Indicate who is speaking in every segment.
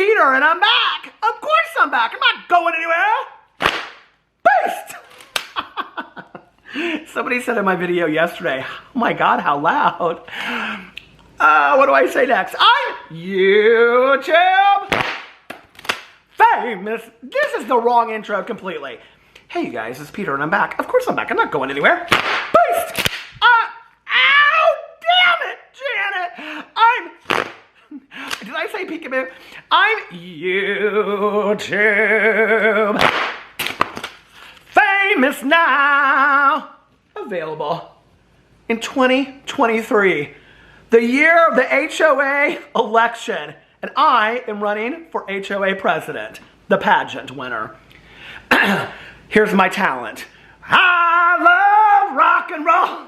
Speaker 1: Peter, and I'm back. Of course I'm back. I'm not going anywhere. Beast! Somebody said in my video yesterday, oh my God, how loud. What do I say next? I'm YouTube famous. This is the wrong intro completely. Hey, you guys, it's Peter, and I'm back. Of course I'm back. I'm not going anywhere. Beast! Ow! Damn it, Janet! Did I say peekaboo? I'm YouTube famous now. Available in 2023, the year of the HOA election, and I am running for HOA President, the pageant winner. Here's my talent. I love rock and roll.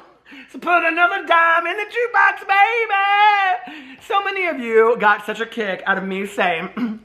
Speaker 1: So put another dime in the jukebox, baby. So many of you got such a kick out of me saying,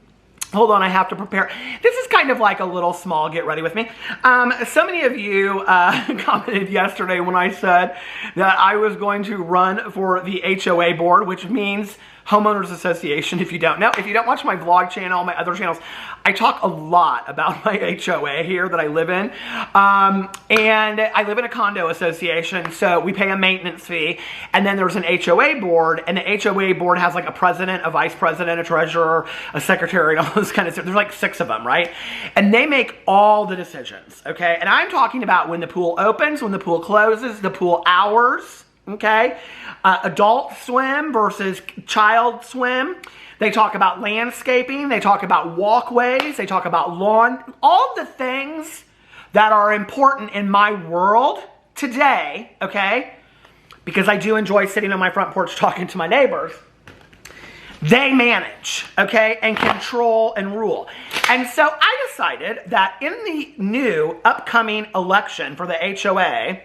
Speaker 1: hold on, I have to prepare. This is kind of like a little small get ready with me. So many of you commented yesterday when I said that I was going to run for the HOA board, which means Homeowners Association, if you don't know. If you don't watch my vlog channel, my other channels, I talk a lot about my HOA here that I live in. And I live in a condo association, so we pay a maintenance fee. And then there's an HOA board, and the HOA board has like a president, a vice president, a treasurer, a secretary, and all this kind of stuff. There's like 6 of them, right? And they make all the decisions, okay? And I'm talking about when the pool opens, when the pool closes, the pool hours, okay? Adult swim versus child swim. They talk about landscaping. They talk about walkways. They talk about lawn. All the things that are important in my world today, okay? Because I do enjoy sitting on my front porch talking to my neighbors. They manage, okay, and control and rule. And so I decided that in the new upcoming election for the HOA,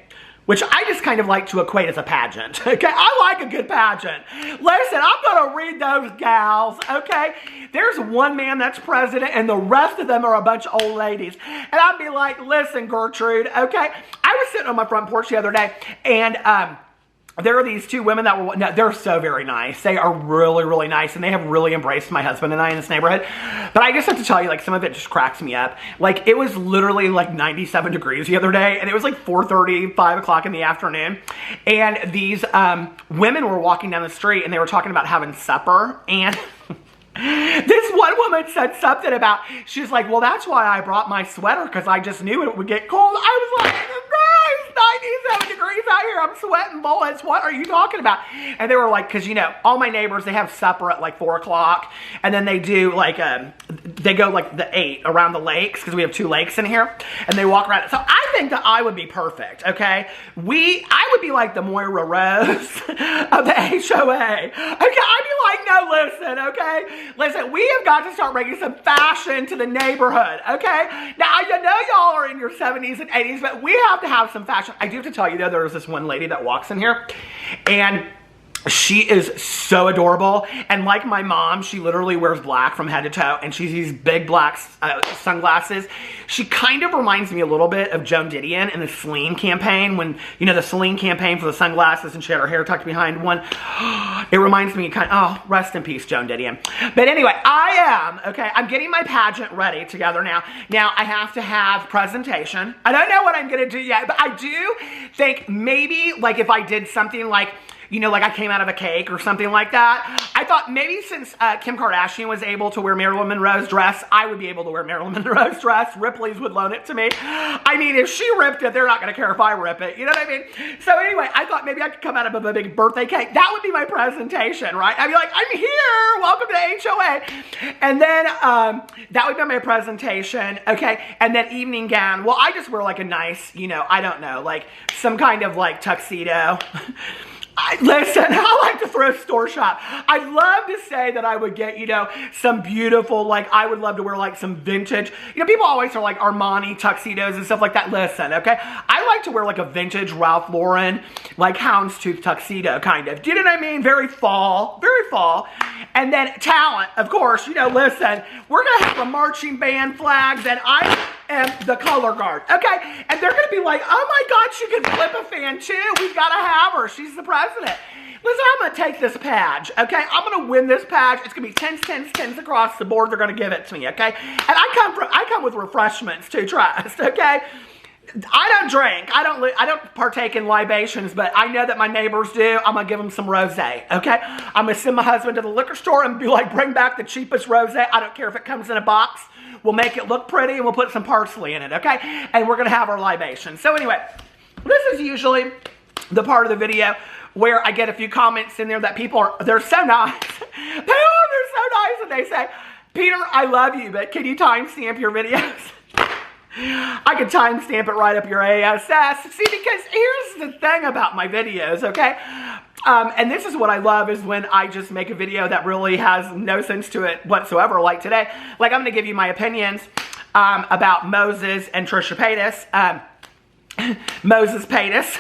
Speaker 1: which I just kind of like to equate as a pageant, okay? I like a good pageant. Listen, I'm gonna read those gals, okay? There's one man that's president and the rest of them are a bunch of old ladies. And I'd be like, listen, Gertrude, okay? I was sitting on my front porch the other day and there are these 2 women that were, no, they're so very nice. They are really, really nice, and they have really embraced my husband and I in this neighborhood. But I just have to tell you, like, some of it just cracks me up. Like, it was literally like 97 degrees the other day, and it was like 4:30, 5 o'clock in the afternoon. And these women were walking down the street, and they were talking about having supper, and this one woman said something about, she's like, well, that's why I brought my sweater, because I just knew it would get cold. I was like, it's 97 degrees out here. I'm sweating bullets. What are you talking about? And they were like, because, you know, all my neighbors, they have supper at like 4 o'clock. And then they do like, they go like the 8 around the lakes, because we have 2 lakes in here. And they walk around. So I think that I would be perfect, okay? I would be like the Moira Rose of the HOA. Okay, I'd be like, no, listen, okay? Listen, we have got to start bringing some fashion to the neighborhood, okay? Now, I know y'all are in your 70s and 80s, but we have to have some fashion. I do have to tell you, though, there was this one lady that walks in here, and she is so adorable. And like my mom, she literally wears black from head to toe, and she's these big black sunglasses. She kind of reminds me a little bit of Joan Didion in the Celine campaign, when, you know, the Celine campaign for the sunglasses, and she had her hair tucked behind one. It reminds me kind of, oh, rest in peace, Joan Didion. But anyway, I'm getting my pageant ready together now. Now, I have to have presentation. I don't know what I'm going to do yet, but I do think maybe, like, if I did something like, you know, like I came out of a cake or something like that. I thought maybe since Kim Kardashian was able to wear Marilyn Monroe's dress, I would be able to wear Marilyn Monroe's dress. Ripley's would loan it to me. I mean, if she ripped it, they're not going to care if I rip it. You know what I mean? So anyway, I thought maybe I could come out of a big birthday cake. That would be my presentation, right? I'd be like, I'm here. Welcome to HOA. And then that would be my presentation. Okay. And then evening gown. Well, I just wear like a nice, you know, I don't know, like some kind of like tuxedo. Listen, I like to thrift store shop. I'd love to say that I would get, you know, some beautiful, like, I would love to wear, like, some vintage. You know, people always are, like, Armani tuxedos and stuff like that. Listen, okay? I like to wear, like, a vintage Ralph Lauren, like, houndstooth tuxedo, kind of. Do you know what I mean? Very fall. Very fall. And then talent, of course. You know, listen, we're going to have a marching band flags, and I am the color guard, okay? And they're gonna be like, oh my God, she can flip a fan too. We've gotta have her. She's the president. Listen, I'm gonna take this badge, okay? I'm gonna win this badge. It's gonna be 10s, 10s, 10s across the board. They're gonna give it to me, okay? And I come with refreshments too, trust, okay? I don't drink. I don't partake in libations, but I know that my neighbors do. I'm gonna give them some rosé, okay? I'm gonna send my husband to the liquor store and be like, bring back the cheapest rosé. I don't care if it comes in a box. We'll make it look pretty and we'll put some parsley in it, okay? And we're gonna have our libation. So anyway, this is usually the part of the video where I get a few comments in there that they're so nice. They're so nice, and they say, Peter, I love you, but can you timestamp your videos? I can timestamp it right up your ASS. See, because here's the thing about my videos, okay? And this is what I love, is when I just make a video that really has no sense to it whatsoever, like today. Like, I'm going to give you my opinions about Moses and Trisha Paytas. Moses Paytas.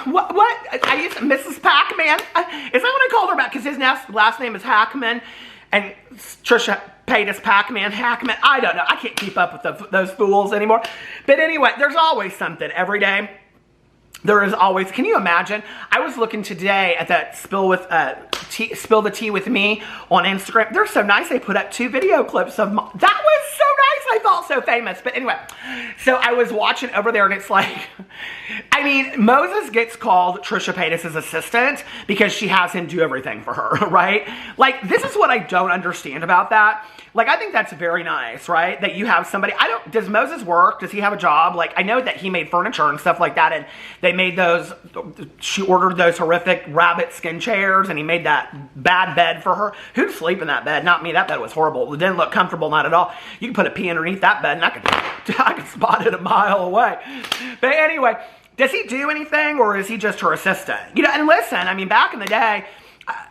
Speaker 1: What? I used Mrs. Pac-Man. Is that what I called her back? Because his last name is Hackman. And Trisha Paytas, Pac-Man, Hackman. I don't know. I can't keep up with those fools anymore. But anyway, there's always something every day. There is always. Can you imagine? I was looking today at that Spill the Tea with Me on Instagram. They're so nice. They put up 2 video clips of that was so nice. I felt so famous. But anyway, so I was watching over there, and it's like, I mean, Moses gets called Trisha Paytas' assistant because she has him do everything for her, right? Like, this is what I don't understand about that. Like, I think that's very nice, right? That you have somebody. Does Moses work? Does he have a job? Like, I know that he made furniture and stuff like that, and they made she ordered those horrific rabbit skin chairs, and he made that bad bed for her. Who'd sleep in that bed? Not me. That bed was horrible. It didn't look comfortable, not at all. You could put a pea underneath that bed, and I could spot it a mile away. But anyway, does he do anything, or is he just her assistant? You know, and listen, I mean, back in the day,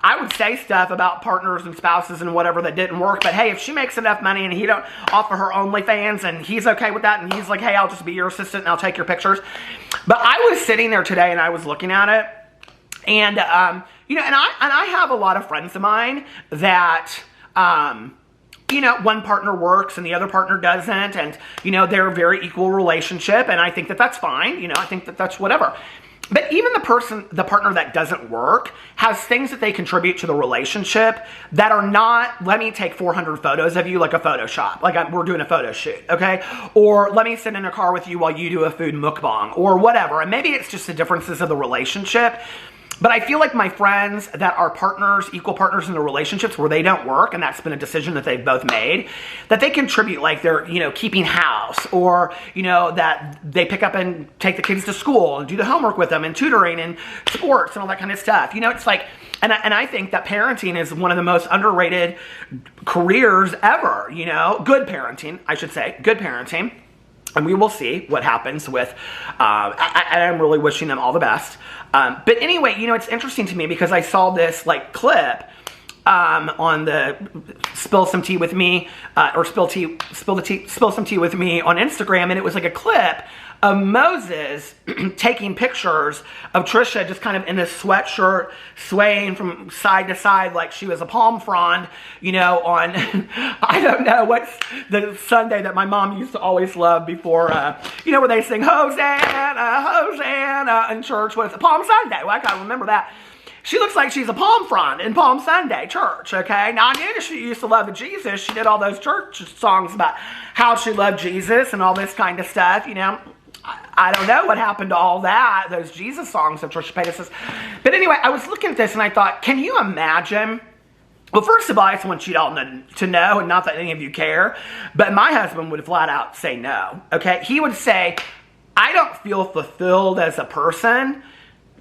Speaker 1: I would say stuff about partners and spouses and whatever that didn't work, but hey, if she makes enough money and he don't offer her OnlyFans and he's okay with that, and he's like, hey, I'll just be your assistant and I'll take your pictures. But I was sitting there today and I was looking at it, and you know, and I have a lot of friends of mine that you know, one partner works and the other partner doesn't, and you know, they're a very equal relationship, and I think that that's fine. You know, I think that that's whatever. But even the partner that doesn't work has things that they contribute to the relationship that are not, let me take 400 photos of you like a Photoshop, like we're doing a photo shoot, okay? Or let me sit in a car with you while you do a food mukbang, or whatever. And maybe it's just the differences of the relationship. But I feel like my friends that are partners, equal partners in the relationships where they don't work, and that's been a decision that they've both made, that they contribute, like they're, you know, keeping house, or, you know, that they pick up and take the kids to school and do the homework with them, and tutoring and sports and all that kind of stuff. You know, it's like, and I think that parenting is one of the most underrated careers ever, you know, good parenting, I should say, good parenting. And we will see what happens with, I'm really wishing them all the best. But anyway, you know, it's interesting to me because I saw this like clip on the Spill Some Tea with Me, or Spill Some Tea with Me on Instagram. And it was like a clip of Moses taking pictures of Trisha just kind of in this sweatshirt, swaying from side to side like she was a palm frond, you know, on, I don't know, what's the Sunday that my mom used to always love before, you know, where they sing Hosanna, Hosanna in church. What's it? Palm Sunday. Well, I can't remember that. She looks like she's a palm frond in Palm Sunday church, okay? Now, I knew that she used to love Jesus. She did all those church songs about how she loved Jesus and all this kind of stuff, you know. I don't know what happened to all that, those Jesus songs of Trisha Paytas. But anyway, I was looking at this and I thought, can you imagine? Well, first of all, I just want you all to know, and not that any of you care, but my husband would flat out say no, okay? He would say, I don't feel fulfilled as a person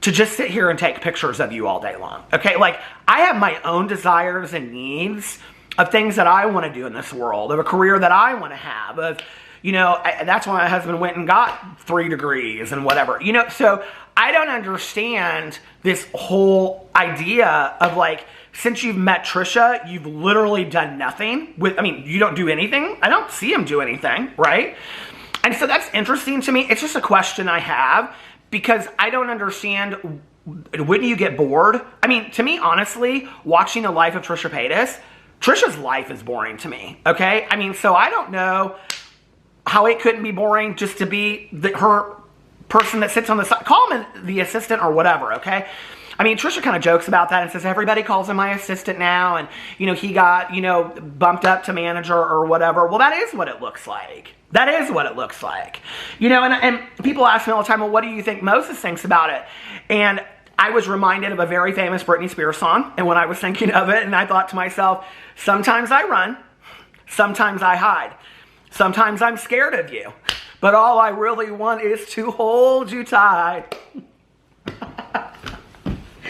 Speaker 1: to just sit here and take pictures of you all day long, okay? Like, I have my own desires and needs of things that I want to do in this world, of a career that I want to have, of, you know, that's why my husband went and got 3 degrees and whatever, you know? So I don't understand this whole idea of like, since you've met Trisha, you've literally done nothing with, I mean, you don't do anything. I don't see him do anything, right? And so that's interesting to me. It's just a question I have because I don't understand, wouldn't you get bored? I mean, to me, honestly, watching the life of Trisha Paytas, Trisha's life is boring to me, okay? I mean, so I don't know how it couldn't be boring just to be her person that sits on the side. Call him the assistant or whatever, okay? I mean, Trisha kind of jokes about that and says, everybody calls him my assistant now, and, you know, he got, you know, bumped up to manager or whatever. Well, that is what it looks like. That is what it looks like. You know, and people ask me all the time, well, what do you think Moses thinks about it? And I was reminded of a very famous Britney Spears song, and when I was thinking of it, and I thought to myself, sometimes I run, sometimes I hide, sometimes I'm scared of you, but all I really want is to hold you tight.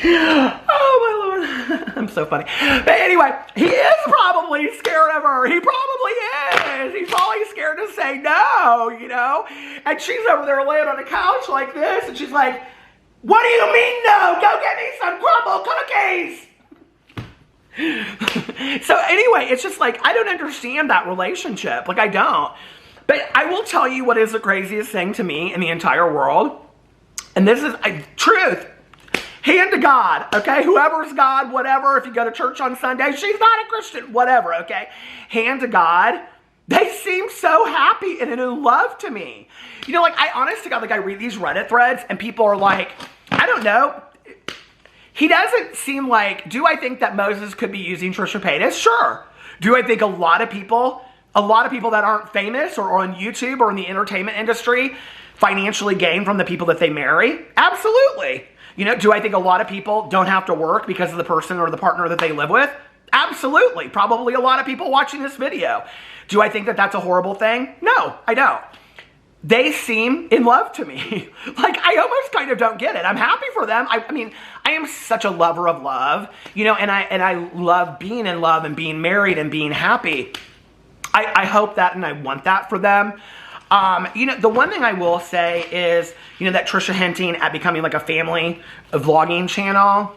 Speaker 1: Oh, my Lord. I'm so funny. But anyway, he is probably scared of her. He probably is. He's probably scared to say no, you know? And she's over there laying on the couch like this, and she's like, what do you mean no? Go get me some crumble cookies. So anyway, it's just like, I don't understand that relationship. Like, I don't. But I will tell you what is the craziest thing to me in the entire world. And this is truth. Hand to God, okay? Whoever's God, whatever. If you go to church on Sunday, she's not a Christian, whatever, okay? Hand to God. They seem so happy and in love to me. You know, like, I honest to God, like, I read these Reddit threads and people are like, I don't know. He doesn't seem like, do I think that Moses could be using Trisha Paytas? Sure. Do I think a lot of people that aren't famous or on YouTube or in the entertainment industry financially gain from the people that they marry? Absolutely. You know, do I think a lot of people don't have to work because of the person or the partner that they live with? Absolutely. Probably a lot of people watching this video. Do I think that that's a horrible thing? No, I don't. They seem in love to me. Like, I almost kind of don't get it. I'm happy for them. I mean, I am such a lover of love, you know, and I love being in love and being married and being happy. I hope that and I want that for them. You know, the one thing I will say is, you know, that Trisha hinting at becoming like a family vlogging channel.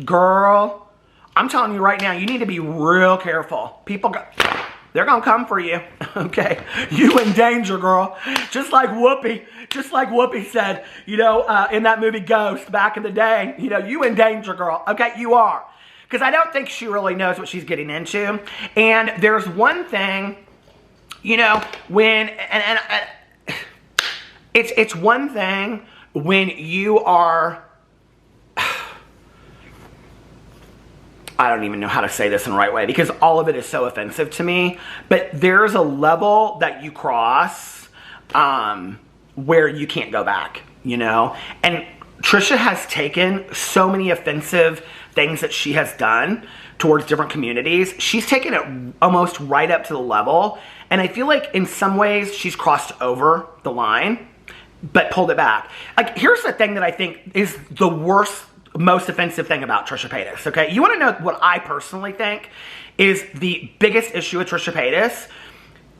Speaker 1: Girl, I'm telling you right now, you need to be real careful. They're going to come for you, okay? You in danger, girl. Just like Whoopi said, you know, in that movie Ghost back in the day, you know, you in danger, girl. Okay, you are. Because I don't think she really knows what she's getting into. And there's one thing, you know, when, it's one thing when you are, I don't even know how to say this in the right way because all of it is so offensive to me, but there's a level that you cross where you can't go back, you know? And Trisha has taken so many offensive things that she has done towards different communities. She's taken it almost right up to the level. And I feel like in some ways she's crossed over the line, but pulled it back. Like, here's the thing that I think is the worst, most offensive thing about Trisha Paytas, okay? You want to know what I personally think is the biggest issue with Trisha Paytas?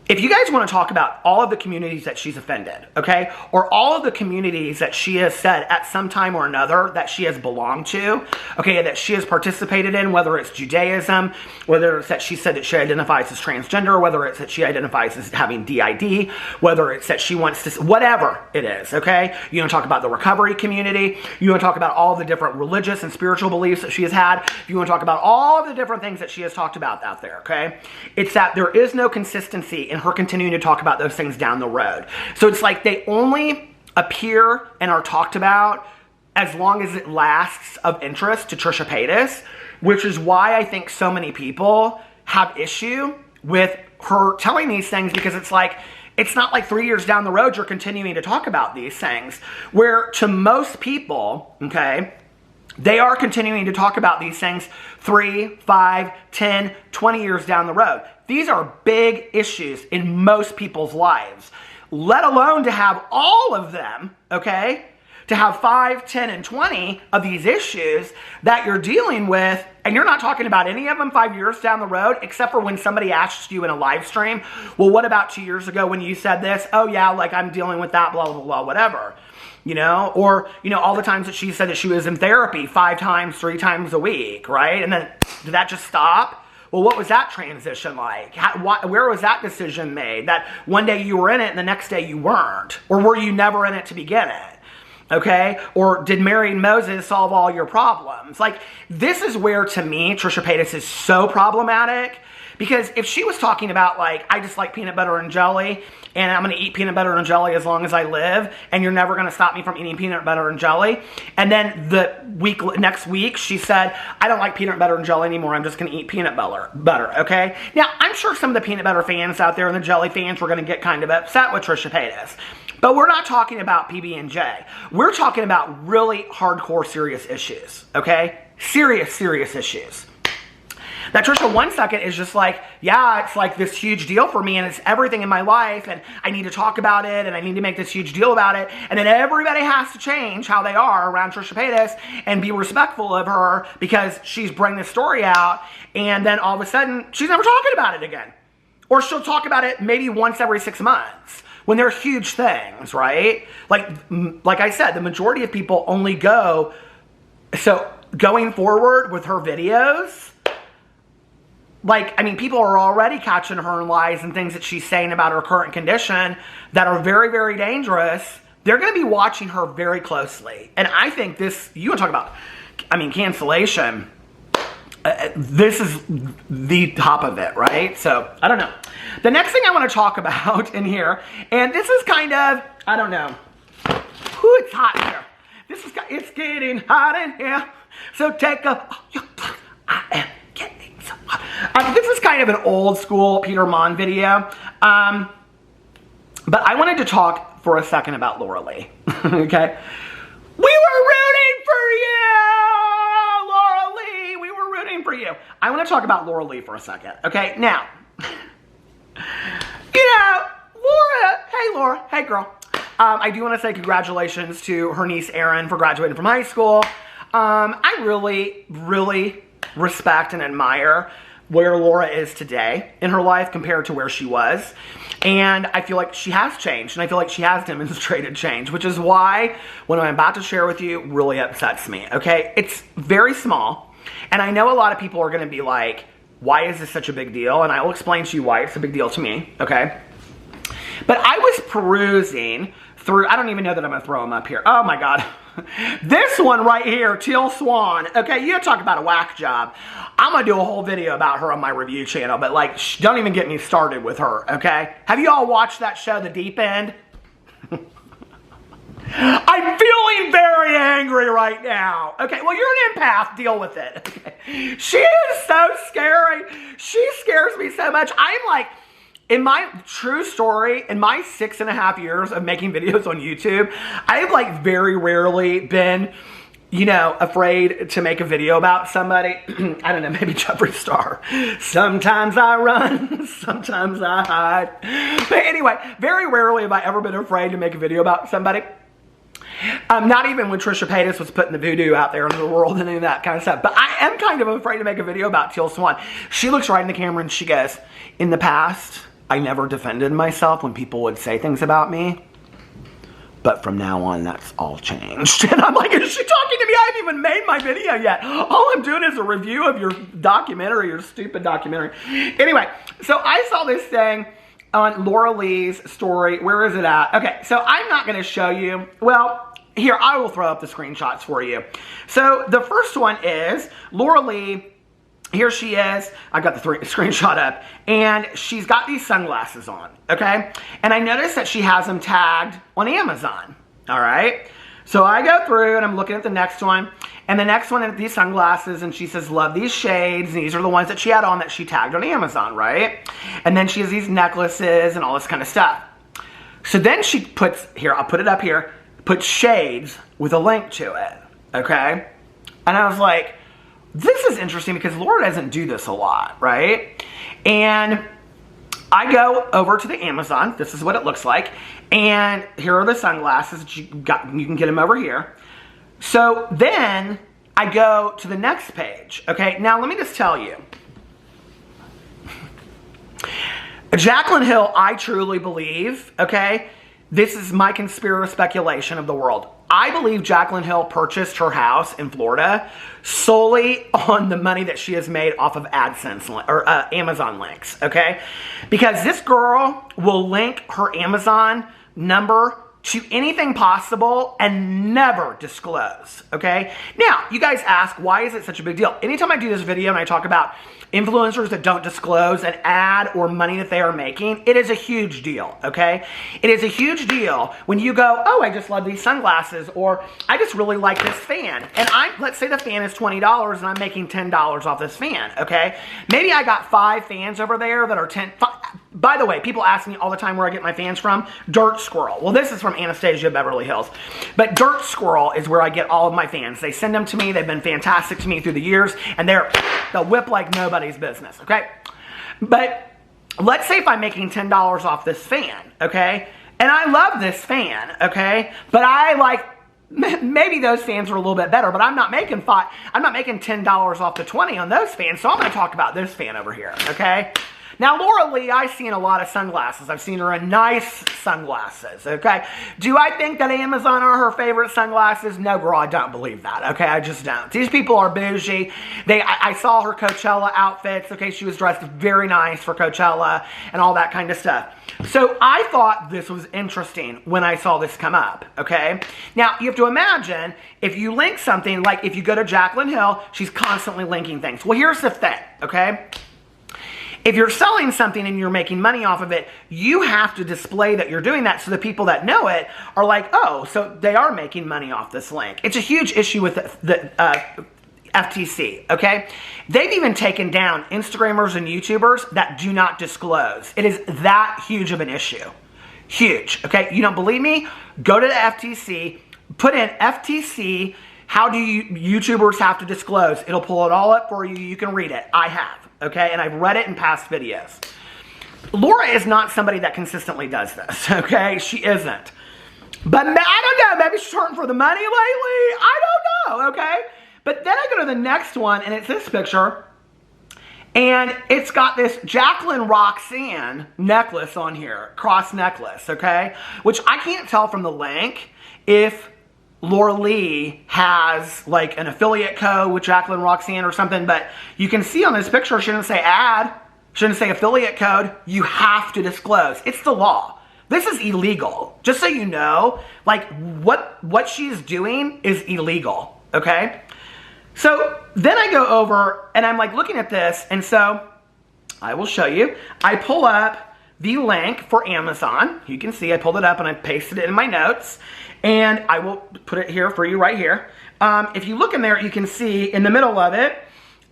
Speaker 1: If you guys want to talk about all of the communities that she's offended, okay, or all of the communities that she has said at some time or another that she has belonged to, okay, that she has participated in, whether it's Judaism, whether it's that she said that she identifies as transgender, whether it's that she identifies as having DID, whether it's that she wants to, whatever it is, okay? You want to talk about the recovery community, you want to talk about all the different religious and spiritual beliefs that she has had, you want to talk about all of the different things that she has talked about out there, okay? It's that there is no consistency in her continuing to talk about those things down the road. So it's like they only appear and are talked about as long as it lasts of interest to Trisha Paytas, which is why I think so many people have issue with her telling these things, because it's like, it's not like 3 years down the road you're continuing to talk about these things, where to most people, okay, they are continuing to talk about these things 3, 5, 10, 20 years down the road. These are big issues in most people's lives, let alone to have all of them, okay? To have 5, 10, and 20 of these issues that you're dealing with, and you're not talking about any of them 5 years down the road, except for when somebody asks you in a live stream, well, what about 2 years ago when you said this? Oh yeah, like I'm dealing with that, blah, blah, blah, whatever. You know, or, you know, all the times that she said that she was in therapy 5 times, 3 times a week, right? And then, did that just stop? Well, what was that transition like? Where was that decision made? That one day you were in it and the next day you weren't? Or were you never in it to begin it? Okay? Or did marrying Moses solve all your problems? Like, this is where, to me, Trisha Paytas is so problematic, Because if she was talking about, like, I just like peanut butter and jelly, and I'm going to eat peanut butter and jelly as long as I live, and you're never going to stop me from eating peanut butter and jelly. And then next week, she said, I don't like peanut butter and jelly anymore. I'm just going to eat peanut butter, okay? Now, I'm sure some of the peanut butter fans out there and the jelly fans were going to get kind of upset with Trisha Paytas. But we're not talking about PB&J. We're talking about really hardcore, serious issues, okay? Serious issues. That Trisha 1 second is just like, yeah, it's like this huge deal for me and it's everything in my life and I need to talk about it and I need to make this huge deal about it. And then everybody has to change how they are around Trisha Paytas and be respectful of her because she's bringing this story out, and then all of a sudden she's never talking about it again. Or she'll talk about it maybe once every 6 months when they're huge things, right? Like I said, the majority of people only go, so going forward with her videos, like, I mean, people are already catching her in lies and things that she's saying about her current condition that are very, very dangerous. They're going to be watching her very closely. And I think this, you want to talk about, I mean, cancellation. This is the top of it, right? So, I don't know. The next thing I want to talk about in here, and this is kind of, I don't know. Whew, it's hot in here. It's getting hot in here. So take a, I am getting so hot. This is kind of an old school Peter Monn video. But I wanted to talk for a second about Laura Lee. Okay? We were rooting for you, Laura Lee. We were rooting for you. I want to talk about Laura Lee for a second. Okay? Now, you know, Laura, hey Laura, hey girl. I do want to say congratulations to her niece Erin for graduating from high school. I really, really respect and admire where Laura is today in her life compared to where she was. And I feel like she has changed, and I feel like she has demonstrated change, which is why what I'm about to share with you really upsets me, okay? It's very small, and I know a lot of people are going to be like, why is this such a big deal? And I will explain to you why it's a big deal to me, okay? But I was perusing through, I don't even know that I'm going to throw them up here. Oh my God. This one right here, Teal Swan. Okay, you talk about a whack job. I'm going to do a whole video about her on my review channel, but like, don't even get me started with her, okay? Have you all watched that show, The Deep End? I'm feeling very angry right now. Okay, well, you're an empath. Deal with it. Okay. She is so scary. She scares me so much. I'm like, in my true story, in my 6.5 years of making videos on YouTube, I've like very rarely been, you know, afraid to make a video about somebody. I don't know, maybe Jeffree Star. Sometimes I run, sometimes I hide. But anyway, very rarely have I ever been afraid to make a video about somebody. Not even when Trisha Paytas was putting the voodoo out there into the world and any of that kind of stuff. But I am kind of afraid to make a video about Teal Swan. She looks right in the camera and she goes, in the past, I never defended myself when people would say things about me. But from now on, that's all changed. And I'm like, is she talking to me? I haven't even made my video yet. All I'm doing is a review of your documentary, your stupid documentary. Anyway, so I saw this thing on Laura Lee's story. Where is it at? Okay, so I'm not going to show you. Well, here, I will throw up the screenshots for you. So the first one is Laura Lee. Here she is. I got the screenshot up. And she's got these sunglasses on, okay? And I noticed that she has them tagged on Amazon, all right? So I go through and I'm looking at the next one. And the next one is these sunglasses. And she says, love these shades. And these are the ones that she had on that she tagged on Amazon, right? And then she has these necklaces and all this kind of stuff. So then she puts, here, I'll put it up here, puts shades with a link to it, okay? And I was like, this is interesting because Laura doesn't do this a lot, right? And I go over to the Amazon. This is what it looks like. And here are the sunglasses that you can get them over here. So then I go to the next page, okay? Now, let me just tell you. Jaclyn Hill, I truly believe, okay? This is my conspiracy speculation of the world. I believe Jaclyn Hill purchased her house in Florida solely on the money that she has made off of AdSense or Amazon links, okay? Because this girl will link her Amazon number to anything possible and never disclose, okay? Now, you guys ask, why is it such a big deal? Anytime I do this video and I talk about influencers that don't disclose an ad or money that they are making, it is a huge deal, okay? It is a huge deal when you go, oh, I just love these sunglasses, or I just really like this fan. And let's say the fan is $20 and I'm making $10 off this fan, okay? Maybe I got 5 fans over there that are 10. By the way, people ask me all the time where I get my fans from. Dirt Squirrel. Well, this is from Anastasia, Beverly Hills. But Dirt Squirrel is where I get all of my fans. They send them to me. They've been fantastic to me through the years. And they'll whip like nobody's business, okay? But let's say if I'm making $10 off this fan, okay? And I love this fan, okay? But maybe those fans are a little bit better, but I'm not making $10 off the 20 on those fans. So I'm going to talk about this fan over here, okay? Now, Laura Lee, I've seen a lot of sunglasses. I've seen her in nice sunglasses, okay? Do I think that Amazon are her favorite sunglasses? No, girl, I don't believe that, okay? I just don't. These people are bougie. I saw her Coachella outfits, okay? She was dressed very nice for Coachella and all that kind of stuff. So I thought this was interesting when I saw this come up, okay? Now, you have to imagine if you link something, like if you go to Jaclyn Hill, she's constantly linking things. Well, here's the thing, okay? If you're selling something and you're making money off of it, you have to display that you're doing that so the people that know it are like, oh, so they are making money off this link. It's a huge issue with the FTC, okay? They've even taken down Instagrammers and YouTubers that do not disclose. It is that huge of an issue. Huge, okay? You don't believe me? Go to the FTC, put in FTC, how do YouTubers have to disclose? It'll pull it all up for you. You can read it. I have. Okay, and I've read it in past videos. Laura is not somebody that consistently does this, okay? She isn't. But I don't know, maybe she's hurting for the money lately. I don't know, okay? But then I go to the next one, and it's this picture, and it's got this Jaclyn Roxanne necklace on here, cross necklace, okay? Which I can't tell from the link if Laura Lee has like an affiliate code with Jaclyn Roxanne or something, but you can see on this picture, she didn't say ad, she didn't say affiliate code. You have to disclose. It's the law. This is illegal. Just so you know, like what she's doing is illegal, okay? So then I go over and I'm like looking at this, and so I will show you. I pull up the link for Amazon. You can see I pulled it up and I pasted it in my notes. And I will put it here for you right here. If you look in there, you can see in the middle of it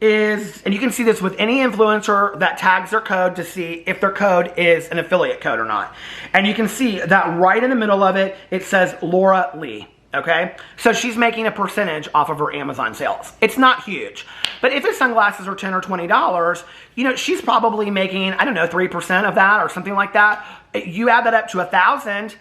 Speaker 1: is, and you can see this with any influencer that tags their code to see if their code is an affiliate code or not. And you can see that right in the middle of it, it says Laura Lee, okay? So she's making a percentage off of her Amazon sales. It's not huge. But if the sunglasses are $10 or $20, you know, she's probably making, I don't know, 3% of that or something like that. You add that up to $1,000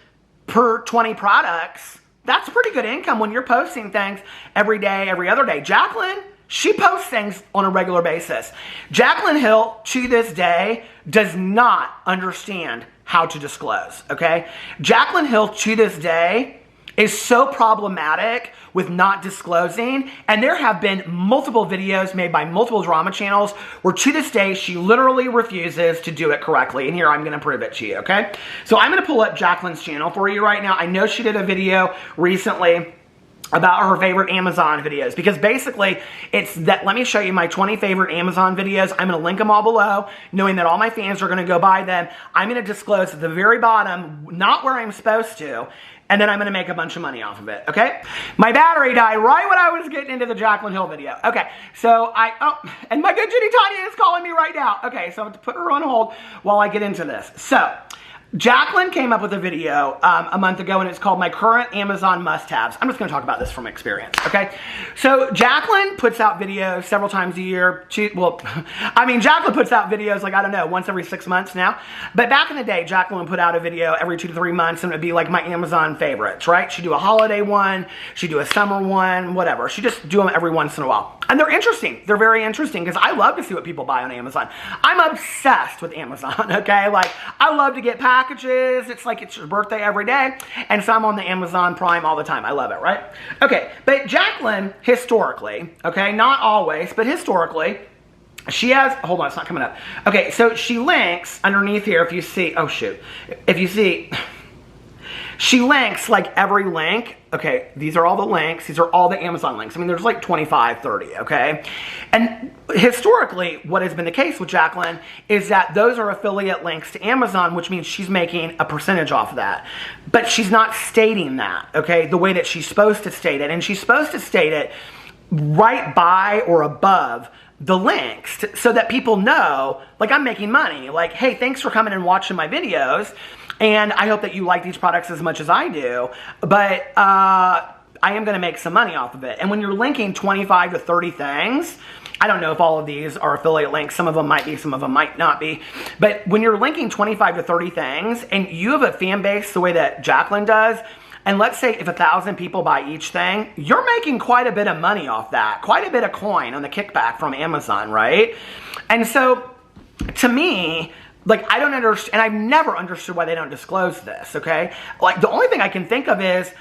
Speaker 1: per 20 products, that's pretty good income when you're posting things every day, every other day. Jaclyn, she posts things on a regular basis. Jaclyn Hill, to this day, does not understand how to disclose, okay? Jaclyn Hill, to this day, is so problematic with not disclosing, and there have been multiple videos made by multiple drama channels where to this day she literally refuses to do it correctly, and here I'm going to prove it to you, okay? So I'm going to pull up Jaclyn's channel for you right now. I know she did a video recently about her favorite Amazon videos, because basically it's that, let me show you my 20 favorite Amazon videos. I'm going to link them all below, knowing that all my fans are going to go buy them. I'm going to disclose at the very bottom, not where I'm supposed to, and then I'm going to make a bunch of money off of it, okay? My battery died right when I was getting into the Jaclyn Hill video. Okay, so and my good Jenny Tanya is calling me right now. Okay, so I'm going to put her on hold while I get into this. So, Jaclyn came up with a video a month ago, and it's called My Current Amazon Must-Haves. I'm just going to talk about this from experience, okay? So Jaclyn puts out videos several times a year. Jaclyn puts out videos like, I don't know, once every 6 months now. But back in the day, Jaclyn would put out a video every 2 to 3 months, and it would be like my Amazon favorites, right? She'd do a holiday one, she'd do a summer one, whatever. She'd just do them every once in a while. And they're interesting. They're very interesting because I love to see what people buy on Amazon. I'm obsessed with Amazon, okay? Like, I love to get packages. It's like it's your birthday every day. And so I'm on the Amazon Prime all the time. I love it, right? Okay, but Jaclyn, historically, okay, not always, but historically, she has, hold on, it's not coming up. Okay, so she links underneath here, if you see, oh shoot, if you see, She links like every link. Okay, these are all the links. These are all the Amazon links. I mean, there's like 25, 30, okay? And historically, what has been the case with Jaclyn is that those are affiliate links to Amazon, which means she's making a percentage off of that. But she's not stating that, okay, the way that she's supposed to state it. And she's supposed to state it right by or above the links so that people know, like, I'm making money. Like, hey, thanks for coming and watching my videos. And I hope that you like these products as much as I do, but I am going to make some money off of it. And when you're linking 25 to 30 things, I don't know if all of these are affiliate links. Some of them might be, some of them might not be. But when you're linking 25 to 30 things and you have a fan base the way that Jaclyn does, and let's say if 1,000 people buy each thing, you're making quite a bit of money off that, quite a bit of coin on the kickback from Amazon, right? And so to me, like, I don't understand, and I've never understood why they don't disclose this, okay? Like, the only thing I can think of is,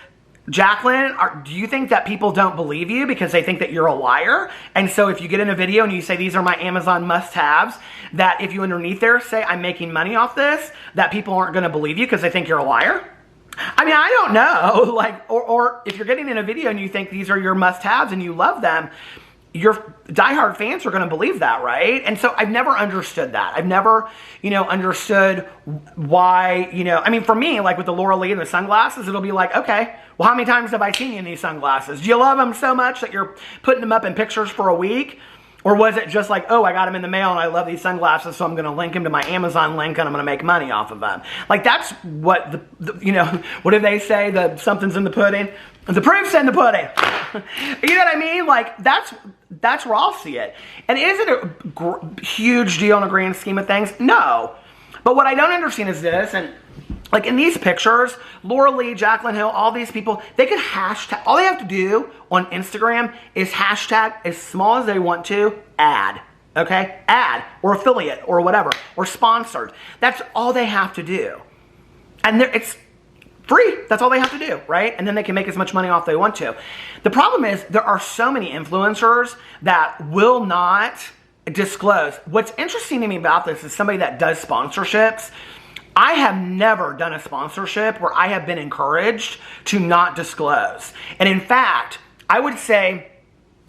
Speaker 1: Jaclyn, do you think that people don't believe you because they think that you're a liar? And so if you get in a video and you say, these are my Amazon must-haves, that if you underneath there say, I'm making money off this, that people aren't going to believe you because they think you're a liar? I mean, I don't know. Like, or if you're getting in a video and you think these are your must-haves and you love them, your diehard fans are going to believe that, right? And so I've never understood that. I've never, understood why, I mean, for me, like with the Laura Lee and the sunglasses, it'll be like, okay, well, how many times have I seen you in these sunglasses? Do you love them so much that you're putting them up in pictures for a week? Or was it just like, oh, I got them in the mail and I love these sunglasses, so I'm going to link them to my Amazon link and I'm going to make money off of them? Like, that's what, what do they say? Something's in the pudding? The proof's in the pudding. You know what I mean? Like, that's where I'll see it. And is it a huge deal in a grand scheme of things? No. But what I don't understand is this, and like in these pictures, Laura Lee, Jaclyn Hill, all these people, they could hashtag, all they have to do on Instagram is hashtag as small as they want to, ad, okay? Ad, or affiliate, or whatever, or sponsored. That's all they have to do. And it's free. That's all they have to do, right? And then they can make as much money off they want to. The problem is there are so many influencers that will not disclose. What's interesting to me about this is somebody that does sponsorships. I have never done a sponsorship where I have been encouraged to not disclose. And in fact, I would say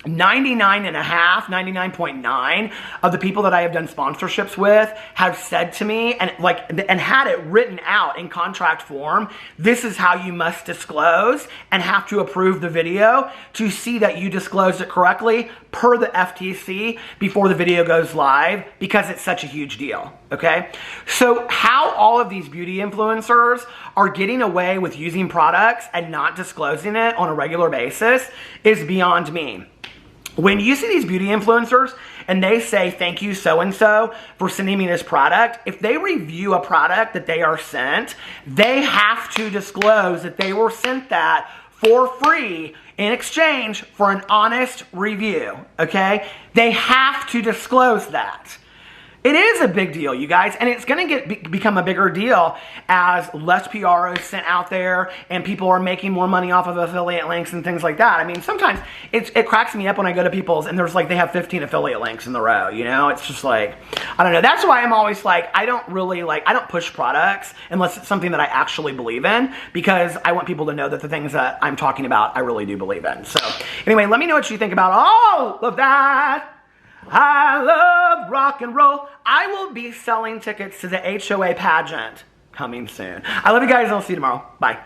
Speaker 1: 99.9 of the people that I have done sponsorships with have said to me and had it written out in contract form, this is how you must disclose, and have to approve the video to see that you disclosed it correctly per the FTC before the video goes live, because it's such a huge deal, okay? So how all of these beauty influencers are getting away with using products and not disclosing it on a regular basis is beyond me. When you see these beauty influencers and they say, thank you so-and-so for sending me this product, if they review a product that they are sent, they have to disclose that they were sent that for free in exchange for an honest review, okay? They have to disclose that. It is a big deal, you guys, and it's going to become a bigger deal as less PR is sent out there and people are making more money off of affiliate links and things like that. I mean, sometimes it cracks me up when I go to people's and there's like they have 15 affiliate links in the row, It's just like, I don't know. That's why I'm always like, I don't push products unless it's something that I actually believe in, because I want people to know that the things that I'm talking about, I really do believe in. So anyway, let me know what you think about all of that. I love rock and roll. I will be selling tickets to the HOA pageant coming soon. I love you guys, and I'll see you tomorrow. Bye.